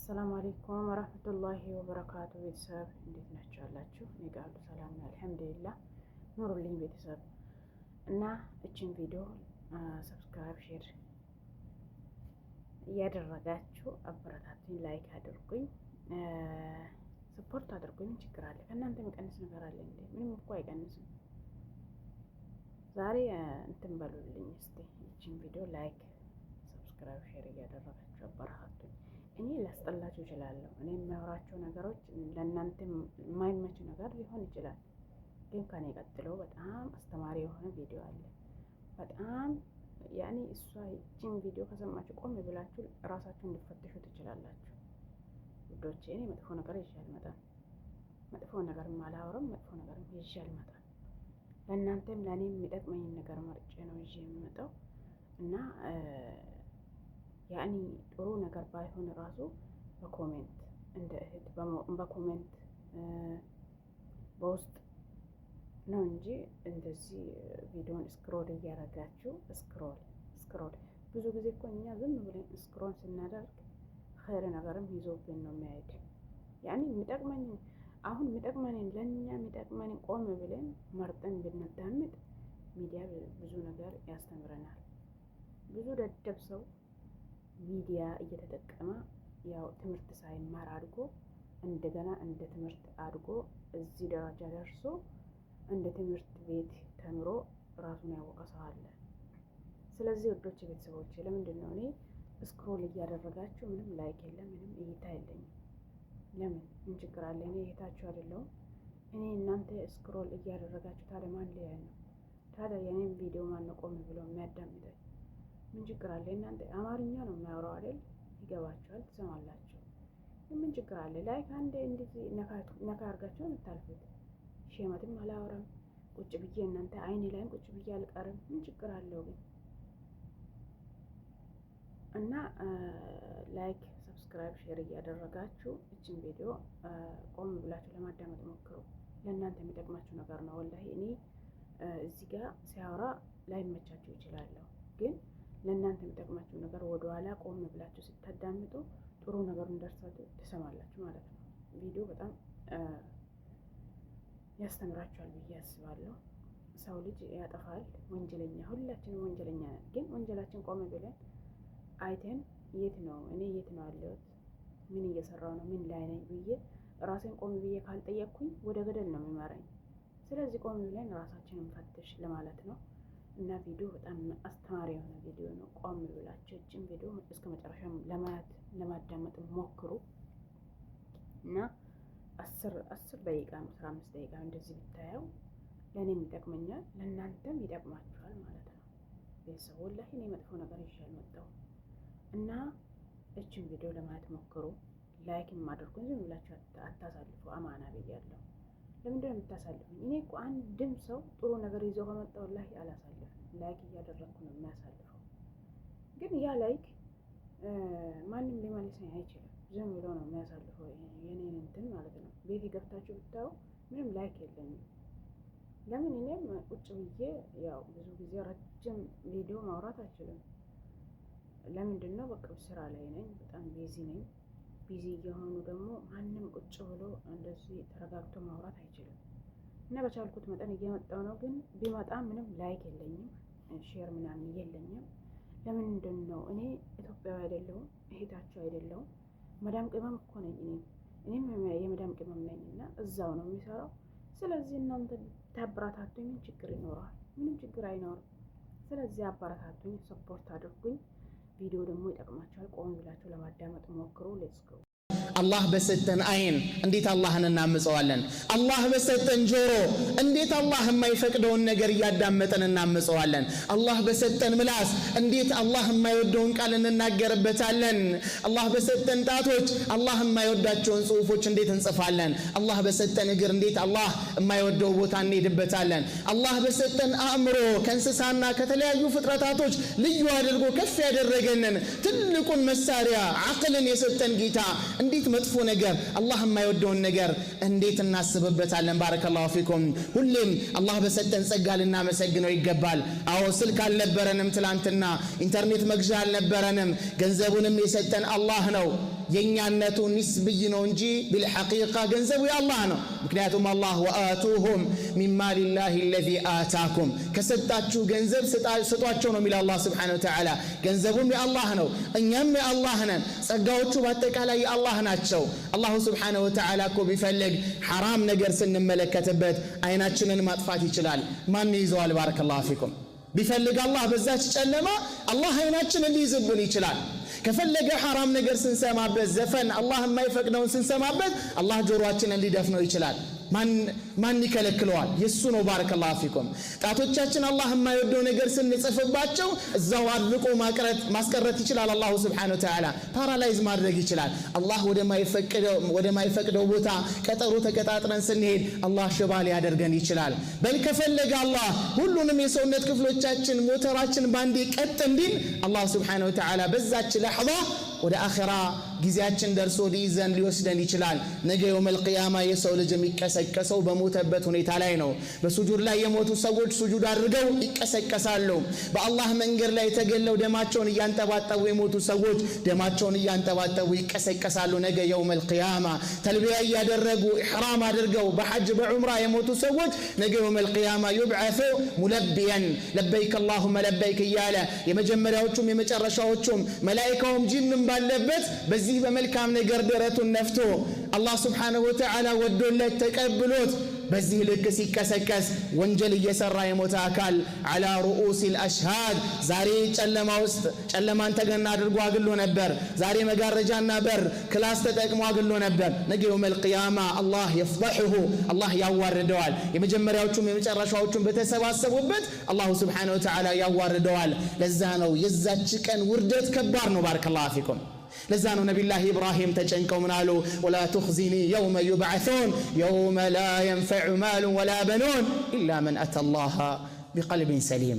السلام عليكم ورحمة الله وبركاته ቤተሰብ እንዴት ናችሁ አላችሁ እኔ ጋር ሁሉ ሰላም ነው አልহামዱሊላህ ኑሩልኝ ቤተሰብ እና እቺን ቪዲዮ ሰብስክራይብ ሼር ያደረጋችሁ አበረታቱኝ ላይክ አድርጉኝ ሰፖርት አድርጉኝ ችግር አለ ከእናንተ የሚቀንስ ነገር አለ እንዴ ምንም እኮ አይቀንስም ዛሬ እንትን በሉልኝ እስቲ እቺን ቪዲዮ ላይክ ሰብስክራይብ ሼር ያደረጋችሁ አበረታቱኝ እኔ ላስጠላችሁ ይችላልው እኔ የሚያወራቸው ነገሮች ለእናንተ የማይመች ነገር ሊሆን ይችላል ግን ከኔ ቀጥሎ በጣም አስተማሪ የሆነ ቪዲዮ አለ በጣም ያኔ እሷ እቺን ቪዲዮ ከሰማችሁ ቆም ብላችሁ ራሳችሁን እንድትፈትሹ ትችላላችሁ ውዶቼ እኔ መጥፎ ነገር ይሻል መጣን መጥፎ ነገር ማላወራም መጥፎ ነገር ይሻል መጣን ለእናንተም ለኔም የሚጠቅመኝ ነገር መርጬ ነው እዚህ የምመጣው እና ያኒ ጥሩ ነገር ባይሆን ራሱ በኮሜንት እንደ እህት በኮሜንት በውስጥ ነው እንጂ እንደዚህ ቪዲዮን ስክሮል እያደረጋችሁ ስክሮል ብዙ ጊዜ እኮ እኛ ዝም ብለን ስክሮል ስናደርግ ኸይር ነገርም ይዞብን ነው የሚያሄድ ያኒ የሚጠቅመን አሁን የሚጠቅመንን ለኛ የሚጠቅመንን ቆም ብለን መርጠን ብናዳምጥ ሚዲያ ብዙ ነገር ያስተምረናል ብዙ ደደብ ሰው ሚዲያ እየተጠቀመ ያው ትምህርት ሳይማር አድርጎ እንደገና እንደ ትምህርት አድርጎ እዚህ ደረጃ ደርሶ እንደ ትምህርት ቤት ተምሮ ራሱን ያወቀ ሰው አለ ስለዚህ ወዶች ቤተሰቦች ለምንድን ነው እኔ ስክሮል እያደረጋችሁ ምንም ላይክ የለም ምንም እይታ የለኝም ለምን ምን ችግር አለ እኔ እይታችሁ አይደለም እኔ እናንተ ስክሮል እያደረጋችሁ ታዲያ ማን ሊያይ ነው ታዲያ የኔን ቪዲዮ ማን ነው ቆም ብሎ የሚያዳምጠኝ ምን ችግር አለ እናንተ አማርኛ ነው የሚያወራው አይደል ይገባችኋል ትሰማላችሁ ምን ችግር አለ ላይክ አንዴ እንደዚህ ነካ አርጋችሁ እንታልፉት ሸማትም አላወራም ቁጭ ብዬ እናንተ አይኔ ላይ ቁጭ ብዬ አልቀርም ምን ችግር አለው ግን እና ላይክ ሰብስክራይብ ሼር ያደረጋችሁ እቺን ቪዲዮ ቆም ብላችሁ ለማዳመጥ ሞክሩ ለእናንተ የሚጠቅማችሁ ነገር ነው ወላሂ እኔ እዚህ ጋር ሲያወራ ላይመቻችሁ ይችላል ግን ለእናንተ የሚጠቅማችሁ ነገር ወደ ኋላ ቆም ብላችሁ ስታዳምጡ ጥሩ ነገር እንደርሳችሁ ትሰማላችሁ ማለት ነው ቪዲዮ በጣም ያስተምራችኋል ብዬ አስባለሁ ሰው ልጅ ያጠፋል ወንጀለኛ ሁላችንም ወንጀለኛ ነን ግን ወንጀላችን ቆም ብለን አይተን የት ነው እኔ የት ነው ያለሁት ምን እየሰራው ነው ምን ላይ ነኝ ብዬ ራሴን ቆም ብዬ ካልጠየቅኩኝ ወደ ገደል ነው የሚመራኝ ስለዚህ ቆም ብለን ራሳችንን ፈትሽ ለማለት ነው እና ቪዲዮ በጣም አስተማሪ የሆነ ቪዲዮ ነው ቆም ብላችሁ እቺን ቪዲዮ እስከ መጨረሻም ለማዳመጥ ሞክሩ እና 10 ደቂቃ 15 ደቂቃ እንደዚህ ብታየው ለኔም ይጠቅመኛል ለእናንተም ይጠቅማችኋል ማለት ነው ቤተሰብ ወላሂ እኔ መጥፎ ነገር ይሻል መጣው እና እቺን ቪዲዮ ለማየት ሞክሩ ላይክም አድርጉ ዝም ብላችሁ አታሳልፉ አማና ብያለሁ ለምንድን ነው የምታሳልፉኝ እኔ እኮ አንድም ሰው ጥሩ ነገር ይዞ ከመጣ ወላሂ አላሳልፍም ላይክ እያደረኩ ነው የሚያሳልፈው ግን ያ ላይክ ማንም ሊመልሰኝ አይችልም ዝም ብሎ ነው የሚያሳልፈው የኔን እንትን ማለት ነው ቤት ገብታችሁ ብታዩ ምንም ላይክ የለኝም ለምን እኔም ቁጭ ብዬ ያው ብዙ ጊዜ ረጅም ቪዲዮ ማውራት አልችልም ለምንድን ነው በቃ ስራ ላይ ነኝ በጣም ቢዚ ነኝ ቢዚ የሆኑ ደግሞ ማንም ቁጭ ብሎ እንደዚህ ተረጋግቶ ማውራት አይችልም እና በቻልኩት መጠን እየመጣው ነው ግን ቢመጣ ምንም ላይክ የለኝም ሼር ምናምን የለኝም ለምንድን ነው እኔ ኢትዮጵያዊ አይደለሁም እህታችሁ አይደለሁም መዳም ቅመም እኮ ነኝ እኔም የመዳም ቅመም ነኝና እዛው ነው የሚሰራው ስለዚህ እናንተ ታበረታቱኝ ምን ችግር ይኖራል ምንም ችግር አይኖርም ስለዚህ አበረታቱኝ ሰፖርት አድርጉኝ ቪዲዮ ደግሞ ይጠቅማችኋል ቆም ብላችሁ ለማዳመጥ ሞክሩ ሌትስ ጎ አላህ በሰጠን አይን እንዴት አላህን እናምፀዋለን አላህ በሰጠን ጆሮ እንዴት አላህ የማይፈቅደውን ነገር ያዳመጠን እናምፀዋለን አላህ በሰጠን ምላስ እንዴት አላህ የማይወደውን ቃል እንናገርበታለን አላህ በሰጠን ጣቶች አላህ የማይወዳቸውን ጽሁፎች እንዴት እንጽፋለን አላህ በሰጠን እግር እንዴት አላህ የማይወደው ቦታ እንሄድበታለን አላህ በሰጠን አእምሮ ከእንስሳና ከተለያዩ ፍጥረታቶች ልዩ አድርጎ ከፍ ያደረገንን ትልቁን መሳሪያ አቅልን የሰጠን ጌታ እንዴት መጥፎ ነገር አላህ የማይወደውን ነገር እንዴት እናስብበታለን ባረከላሁ ፊኩም ሁሌም አላህ በሰጠን ጸጋ ልናመሰግነው ይገባል አዎ ስልክ አልነበረንም ትላንትና ኢንተርኔት መግዣ አልነበረንም ገንዘቡንም የሰጠን አላህ ነው የኛነቱ ንስብይ ነው እንጂ بالحقيقة ገንዘቡ የአላህ ነው። ምክንያቱም አላህ ወአቱሁም ሚን ማሊላሂ الذي آتاكم ከሰጣችሁ ገንዘብ ስጧቸው ነው የሚለው አላህ Subhanahu Wa Ta'ala። ገንዘቡም የአላህ ነው፣ እኛም የአላህ ነን። ጸጋዎቹ በአጠቃላይ የአላህ ናቸው። አላህ Subhanahu Wa Ta'ala እኮ ቢፈልግ ሐራም ነገር ስንመለከትበት አይናችንን ማጥፋት ይችላል። ማን ይዘዋል? ባረከላሁ ፊኩም። ቢፈልግ አላህ በዛች ጨለማ አላህ አይናችንን ሊይዝብን ይችላል። ከፈለገ ሐራም ነገር ስንሰማበት ዘፈን አላህ የማይፈቅደውን ስንሰማበት አላህ ጆሮአችንን ሊደፍነው ይችላል። ማን ይከለክለዋል? የሱ ነው። ባረከላሁ ፊኩም። ጣቶቻችን አላህ የማይወደው ነገር ስንጽፍባቸው እዛው አድርቆ ማስቀረት ይችላል። አላህ Subhanahu Wa Ta'ala ፓራላይዝ ማድረግ ይችላል። አላህ ወደ ማይፈቅደው ቦታ ቀጠሮ ተቀጣጥረን ስንሄድ አላህ ሽባ ሊያደርገን ይችላል። በል ከፈለገ አላህ ሁሉንም የሰውነት ክፍሎቻችን ሞተራችን ባንዴ ቀጥ እንዲል አላህ Subhanahu Wa Ta'ala በዛች ለሕዛ ወደ አኺራ ጊዜያችን ደርሶ ሊይዘን ሊወስደን ይችላል። ነገ የውመል ቂያማ የሰው ልጅ የሚቀሰቀሰው በሞተበት ሁኔታ ላይ ነው። በሱጁድ ላይ የሞቱ ሰዎች ሱጁድ አድርገው ይቀሰቀሳሉ። በአላህ መንገድ ላይ ተገለው ደማቸውን እያንጠባጠቡ የሞቱ ሰዎች ደማቸውን እያንጠባጠቡ ይቀሰቀሳሉ። ነገ የውመል ቂያማ ተልቢያ እያደረጉ ኢሕራም አድርገው በሐጅ በዑምራ የሞቱ ሰዎች ነገ የውመል ቂያማ ይብዓሱ ሙለቢያን ለበይክ አላሁመ ለበይክ እያለ የመጀመሪያዎቹም የመጨረሻዎቹም መላኢካውም ጂንም ባለበት በዚህ በመልካም ነገር ደረቱን ነፍቶ አላህ Subhanahu Wa Ta'ala ወዶለት ተቀብሎት በዚህ ልክ ሲቀሰቀስ ወንጀል እየሰራ የሞተ አካል على رؤوس الاشهاد ዛሬ ጨለማ ውስጥ ጨለማን ተገና አድርጎ አግሎ ነበር። ዛሬ መጋረጃና በር ክላስ ተጠቅሞ አግሎ ነበር። ነገ የውመል ቂያማ አላህ يفضحه አላህ ያዋርደዋል። የመጀመሪያዎቹም የመጨረሻዎቹም በተሰባሰቡበት አላህ Subhanahu Wa Ta'ala ያዋርደዋል። ለዛ ነው የዛች ቀን ውርደት ከባድ ነው። ባረከላሁ ፊኩም። ለዛ ነው ነቢዩላህ ኢብራሂም ተጨንቀው ምን አሉ? ወላ تخزني يوم يبعثون يوم لا ينفع مال ولا بنون إلا من أتى الله بقلب سليم